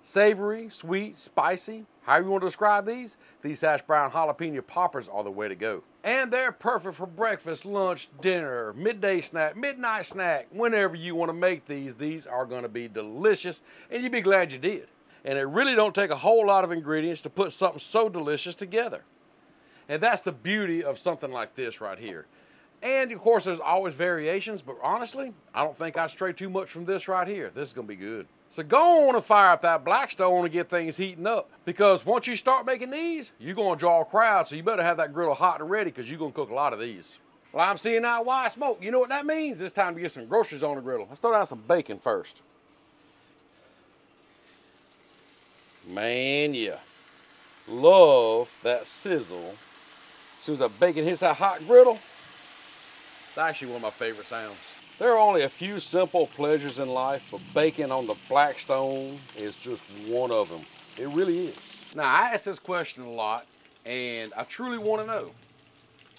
Savory, sweet, spicy, however you want to describe these hash brown jalapeno poppers are the way to go. And they're perfect for breakfast, lunch, dinner, midday snack, midnight snack, whenever you want to make these. These are going to be delicious, and you'll be glad you did. And it really don't take a whole lot of ingredients to put something so delicious together. And that's the beauty of something like this right here. And of course, there's always variations, but honestly, I don't think I'd stray too much from this right here. This is going to be good. So go on and fire up that Blackstone and get things heating up. Because once you start making these, you're going to draw a crowd, so you better have that griddle hot and ready because you're going to cook a lot of these. Well, I'm seeing now white smoke. You know what that means? It's time to get some groceries on the griddle. Let's throw down some bacon first. Man, yeah. Love that sizzle. As soon as that bacon hits that hot griddle, it's actually one of my favorite sounds. There are only a few simple pleasures in life, but bacon on the Blackstone is just one of them. It really is. Now, I ask this question a lot, and I truly want to know.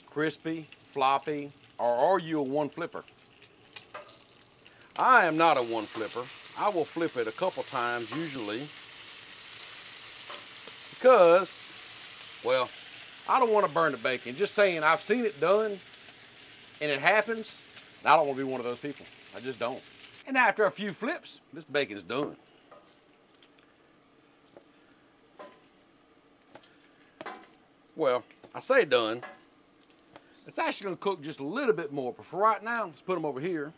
Crispy, floppy, or are you a one flipper? I am not a one flipper. I will flip it a couple times usually because, well, I don't want to burn the bacon. Just saying, I've seen it done, and it happens. I don't want to be one of those people. I just don't. And after a few flips, this bacon's done. Well, I say done. It's actually going to cook just a little bit more, but for right now, let's put them over here.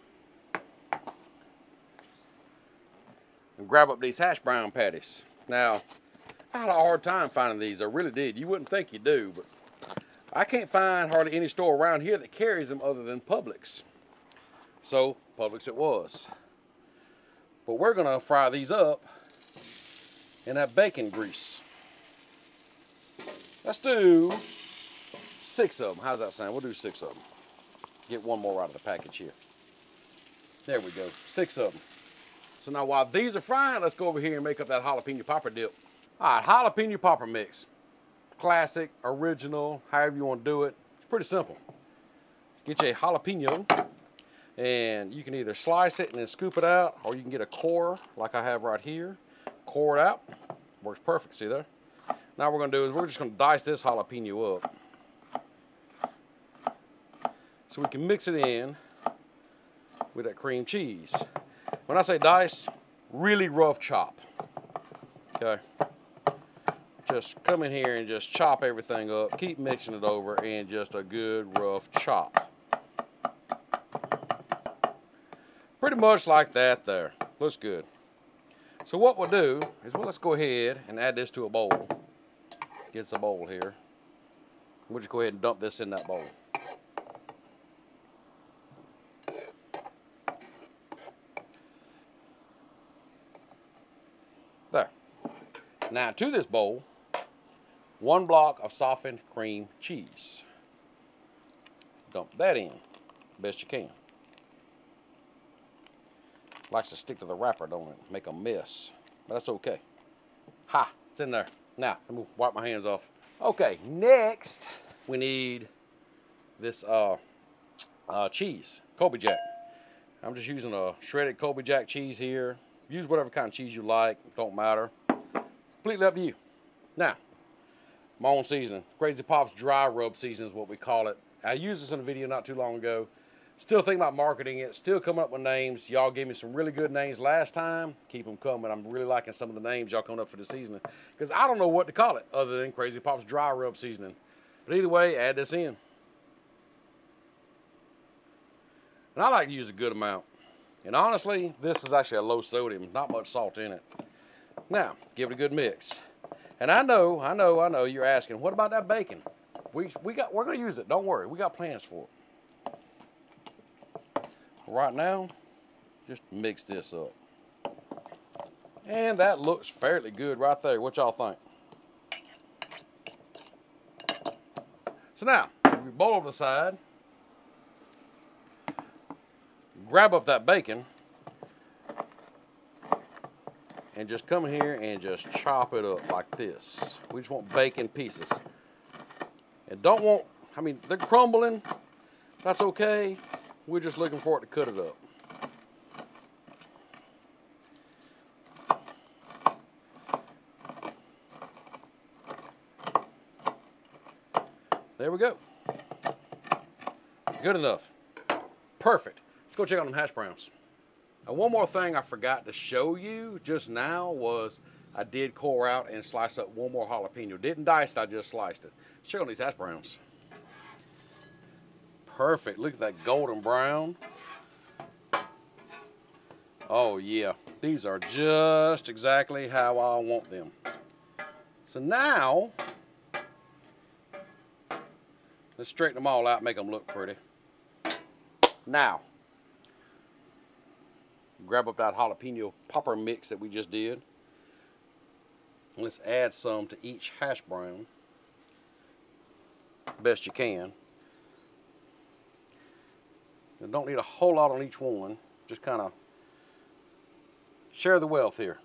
And grab up these hash brown patties. Now, I had a hard time finding these. I really did. You wouldn't think you do, but I can't find hardly any store around here that carries them other than Publix. So, Publix it was. But we're gonna fry these up in that bacon grease. Let's do 6 of them. How's that sound? We'll do 6 of them. Get one more out of the package here. There we go, 6 of them. So now while these are frying, let's go over here and make up that jalapeno popper dip. All right, jalapeno popper mix. Classic, original, however you want to do it. It's pretty simple. Get you a jalapeno, and you can either slice it and then scoop it out, or you can get a core like I have right here. Core it out. Works perfect, see there? Now what we're going to do is we're just going to dice this jalapeno up so we can mix it in with that cream cheese. When I say dice, really rough chop. Okay. Just come in here and just chop everything up. Keep mixing it over, and just a good rough chop. Pretty much like that there. Looks good. So what we'll do is, well, let's go ahead and add this to a bowl. Get us a bowl here. We'll just go ahead and dump this in that bowl. There. Now to this bowl, 1 block of softened cream cheese. Dump that in, best you can. Likes to stick to the wrapper, don't it? Make a mess, but that's okay. Ha, it's in there. Now, let me wipe my hands off. Okay, next we need this cheese, Colby Jack. I'm just using a shredded Colby Jack cheese here. Use whatever kind of cheese you like, don't matter. Completely up to you. Now, my own seasoning. Crazy Pop's dry rub seasoning is what we call it. I used this in a video not too long ago. Still thinking about marketing it. Still coming up with names. Y'all gave me some really good names last time. Keep them coming. I'm really liking some of the names y'all coming up for the seasoning, because I don't know what to call it other than Crazy Pop's dry rub seasoning. But either way, add this in. And I like to use a good amount. And honestly, this is actually a low sodium. Not much salt in it. Now, give it a good mix. And I know, you're asking, what about that bacon? We're going to use it. Don't worry. We got plans for it. Right now, just mix this up. And that looks fairly good right there. What y'all think? So now, move your bowl over the side. Grab up that bacon. And just come here and just chop it up like this. We just want bacon pieces. And don't want, I mean, they're crumbling. That's okay. We're just looking for it to cut it up. There we go. Good enough. Perfect. Let's go check on them hash browns. Now, one more thing I forgot to show you just now was I did core out and slice up one more jalapeno. Didn't dice it, I just sliced it. Let's check on these hash browns. Perfect. Look at that golden brown. Oh yeah, these are just exactly how I want them. So now, let's straighten them all out, make them look pretty. Now, grab up that jalapeno popper mix that we just did. Let's add some to each hash brown, best you can. You don't need a whole lot on each one, just kind of share the wealth here.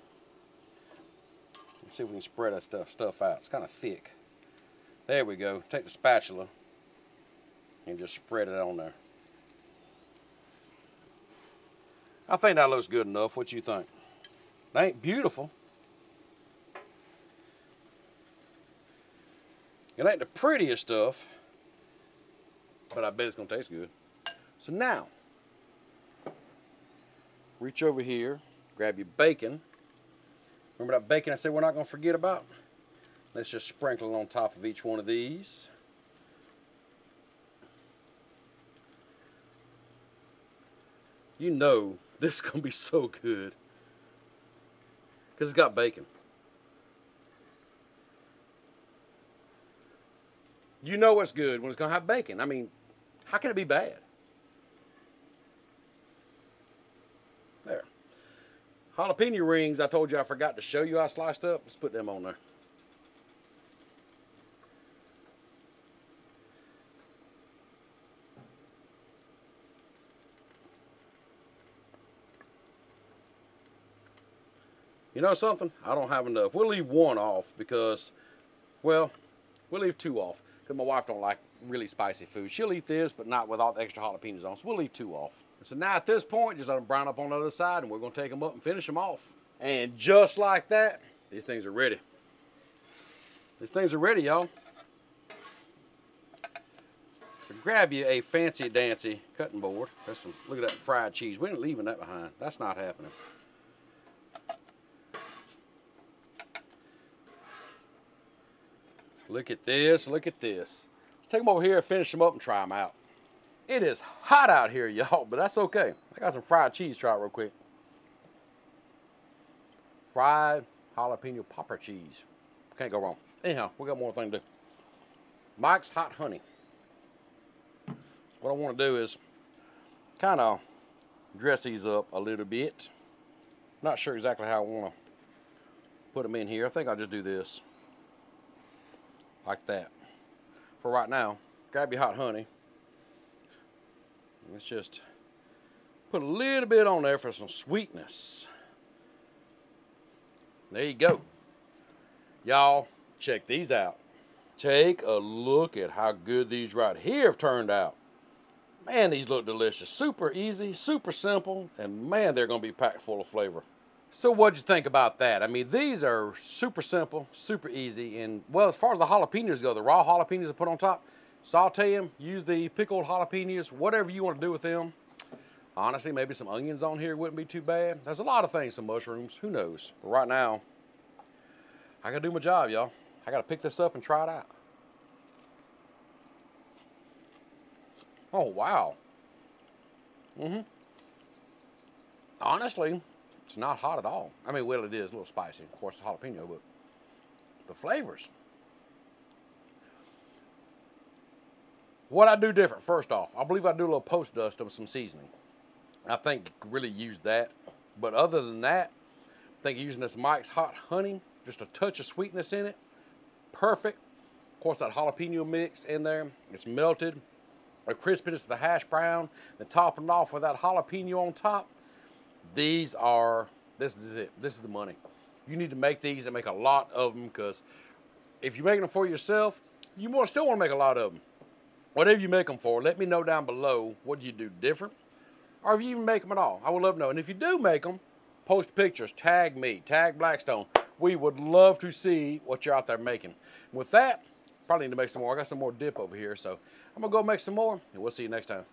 Let's see if we can spread that stuff out. It's kind of thick. There we go. Take the spatula and just spread it on there. I think that looks good enough. What you think? That ain't beautiful. It ain't the prettiest stuff, but I bet it's gonna taste good. So now, reach over here, grab your bacon. Remember that bacon I said we're not gonna forget about? Let's just sprinkle it on top of each one of these. You know this is gonna be so good because it's got bacon. You know what's good when it's gonna have bacon. I mean, how can it be bad? There. Jalapeno rings, I told you I forgot to show you I sliced up. Let's put them on there. You know something? I don't have enough. We'll leave one off because, well, we'll leave two off because my wife don't like really spicy food. She'll eat this, but not with all the extra jalapenos on, so we'll leave two off. So now at this point, just let them brown up on the other side, and we're going to take them up and finish them off. And just like that, these things are ready. These things are ready, y'all. So grab you a fancy-dancy cutting board. There's some, look at that fried cheese. We ain't leaving that behind. That's not happening. Look at this, look at this. Let's take them over here and finish them up and try them out. It is hot out here, y'all, but that's okay. I got some fried cheese, try it real quick. Fried jalapeno popper cheese. Can't go wrong. Anyhow, we got more thing to do. Mike's Hot Honey. What I want to do is kind of dress these up a little bit. Not sure exactly how I want to put them in here. I think I'll just do this. Like that. For right now, grab your hot honey. Let's just put a little bit on there for some sweetness. There you go. Y'all, check these out. Take a look at how good these right here have turned out. Man, these look delicious. Super easy, super simple, and man, they're gonna be packed full of flavor. So what'd you think about that? I mean, these are super simple, super easy, and well, as far as the jalapenos go, the raw jalapenos I put on top, saute them, use the pickled jalapenos, whatever you want to do with them. Honestly, maybe some onions on here wouldn't be too bad. There's a lot of things, some mushrooms, who knows? But right now, I gotta do my job, y'all. I gotta pick this up and try it out. Oh, wow. Honestly, it's not hot at all. I mean, well, it is a little spicy. Of course, it's jalapeno, but the flavors. What I do different, first off, I believe I do a little post dust of some seasoning. I think you could really use that. But other than that, I think using this Mike's Hot Honey, just a touch of sweetness in it, perfect. Of course, that jalapeno mix in there, it's melted. The crispiness of the hash brown, then topping it off with that jalapeno on top. These are, this is it. This is the money. You need to make these and make a lot of them, because if you're making them for yourself, you still want to make a lot of them. Whatever you make them for, let me know down below what you do different, or if you even make them at all. I would love to know. And if you do make them, post pictures, tag me, tag Blackstone. We would love to see what you're out there making. With that, Probably need to make some more. I got some more dip over here, so I'm gonna go make some more, and we'll see you next time.